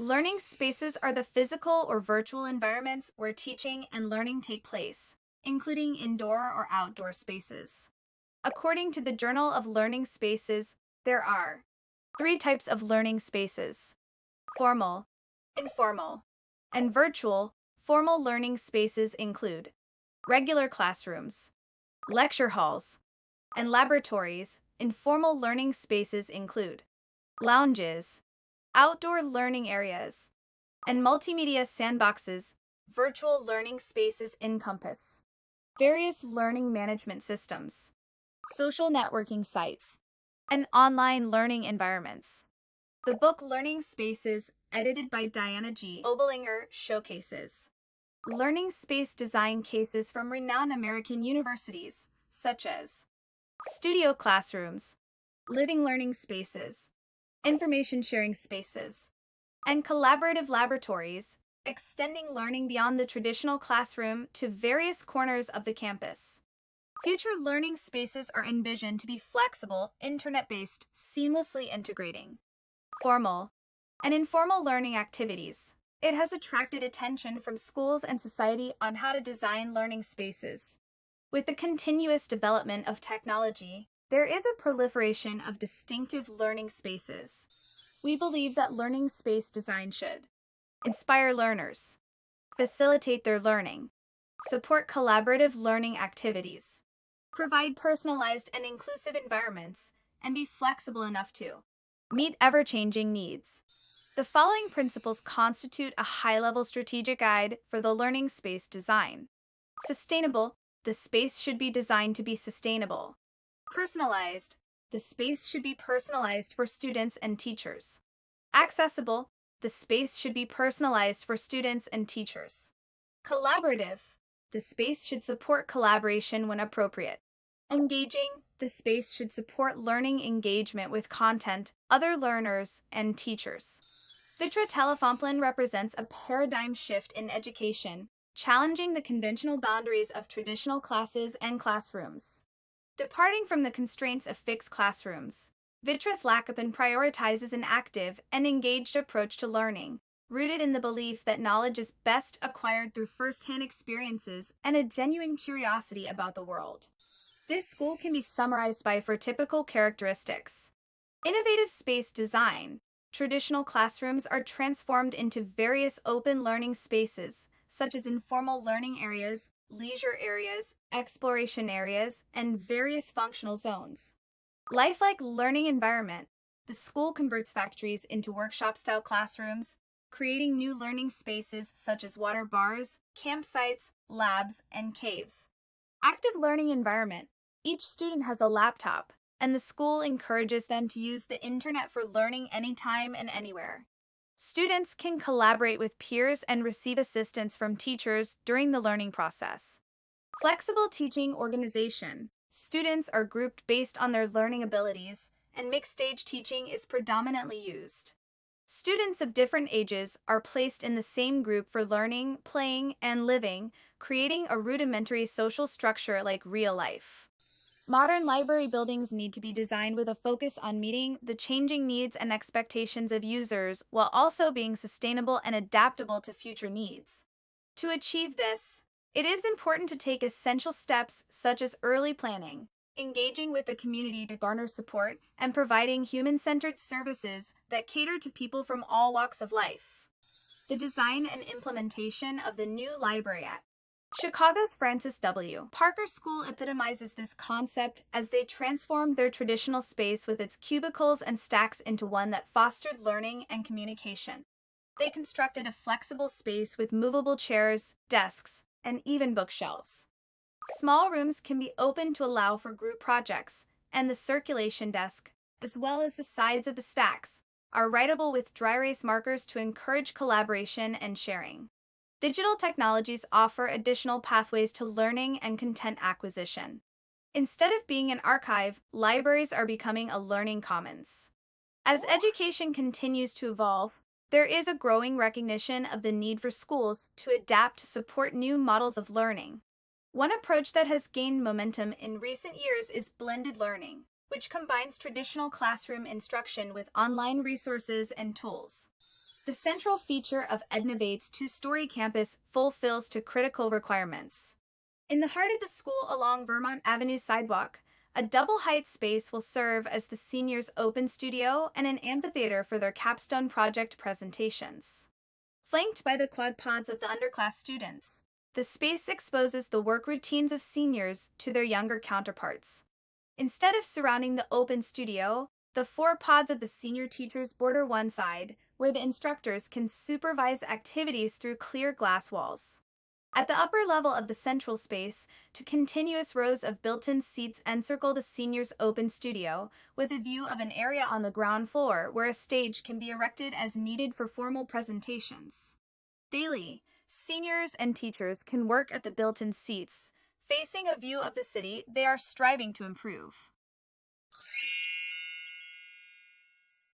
Learning spaces are the physical or virtual environments where teaching and learning take place, including indoor or outdoor spaces. According to the Journal of Learning Spaces, there are three types of learning spaces: formal, informal, and virtual. Formal learning spaces include regular classrooms, lecture halls, and laboratories. Informal learning spaces include lounges, outdoor learning areas, and multimedia sandboxes. Virtual learning spaces encompass various learning management systems, social networking sites, and online learning environments. The book Learning Spaces, edited by Diana G. Oberlinger, showcases learning space design cases from renowned American universities, such as studio classrooms, living learning spaces, information sharing spaces, and collaborative laboratories, extending learning beyond the traditional classroom to various corners of the campus. Future learning spaces are envisioned to be flexible, internet-based, seamlessly integrating formal and informal learning activities. It has attracted attention from schools and society on how to design learning spaces. With the continuous development of technology, there is a proliferation of distinctive learning spaces. We believe that learning space design should inspire learners, facilitate their learning, support collaborative learning activities, provide personalized and inclusive environments, and be flexible enough to meet ever-changing needs. The following principles constitute a high-level strategic guide for the learning space design. Sustainable. The space should be designed to be sustainable. Personalized. The space should be personalized for students and teachers. Accessible. The space should be personalized for students and teachers. Collaborative. The space should support collaboration when appropriate. Engaging. The space should support learning engagement with content, other learners, and teachers. Period28 represents a paradigm shift in education, challenging the conventional boundaries of traditional classes and classrooms. Departing from the constraints of fixed classrooms, Period28 prioritizes an active and engaged approach to learning, rooted in the belief that knowledge is best acquired through first-hand experiences and a genuine curiosity about the world. This school can be summarized by four typical characteristics. Innovative space design. Traditional classrooms are transformed into various open learning spaces, such as informal learning areas, leisure areas, exploration areas, and various functional zones. Lifelike learning environment. The school converts factories into workshop-style classrooms, creating new learning spaces such as water bars, campsites, labs, and caves. Active learning environment. Each student has a laptop, and the school encourages them to use the internet for learning anytime and anywhere. Students can collaborate with peers and receive assistance from teachers during the learning process. Flexible teaching organization. Students are grouped based on their learning abilities, and mixed-stage teaching is predominantly used. Students of different ages are placed in the same group for learning, playing, and living, creating a rudimentary social structure like real life. Modern library buildings need to be designed with a focus on meeting the changing needs and expectations of users while also being sustainable and adaptable to future needs. To achieve this, it is important to take essential steps such as early planning, engaging with the community to garner support, and providing human-centered services that cater to people from all walks of life. The design and implementation of the new Library Act. Chicago's Francis W. Parker School epitomizes this concept as they transformed their traditional space with its cubicles and stacks into one that fostered learning and communication. They constructed a flexible space with movable chairs, desks, and even bookshelves. Small rooms can be opened to allow for group projects, and the circulation desk, as well as the sides of the stacks, are writable with dry erase markers to encourage collaboration and sharing. Digital technologies offer additional pathways to learning and content acquisition. Instead of being an archive, libraries are becoming a learning commons. As education continues to evolve, there is a growing recognition of the need for schools to adapt to support new models of learning. One approach that has gained momentum in recent years is blended learning, which combines traditional classroom instruction with online resources and tools. The central feature of Ednovate's two-story campus fulfills to critical requirements. In the heart of the school along Vermont Avenue sidewalk, a double-height space will serve as the seniors' open studio and an amphitheater for their capstone project presentations. Flanked by the quad pods of the underclass students, the space exposes the work routines of seniors to their younger counterparts. Instead of surrounding the open studio, the four pods of the senior teachers border one side, where the instructors can supervise activities through clear glass walls. At the upper level of the central space, two continuous rows of built-in seats encircle the seniors' open studio, with a view of an area on the ground floor where a stage can be erected as needed for formal presentations. Daily, seniors and teachers can work at the built-in seats, facing a view of the city they are striving to improve.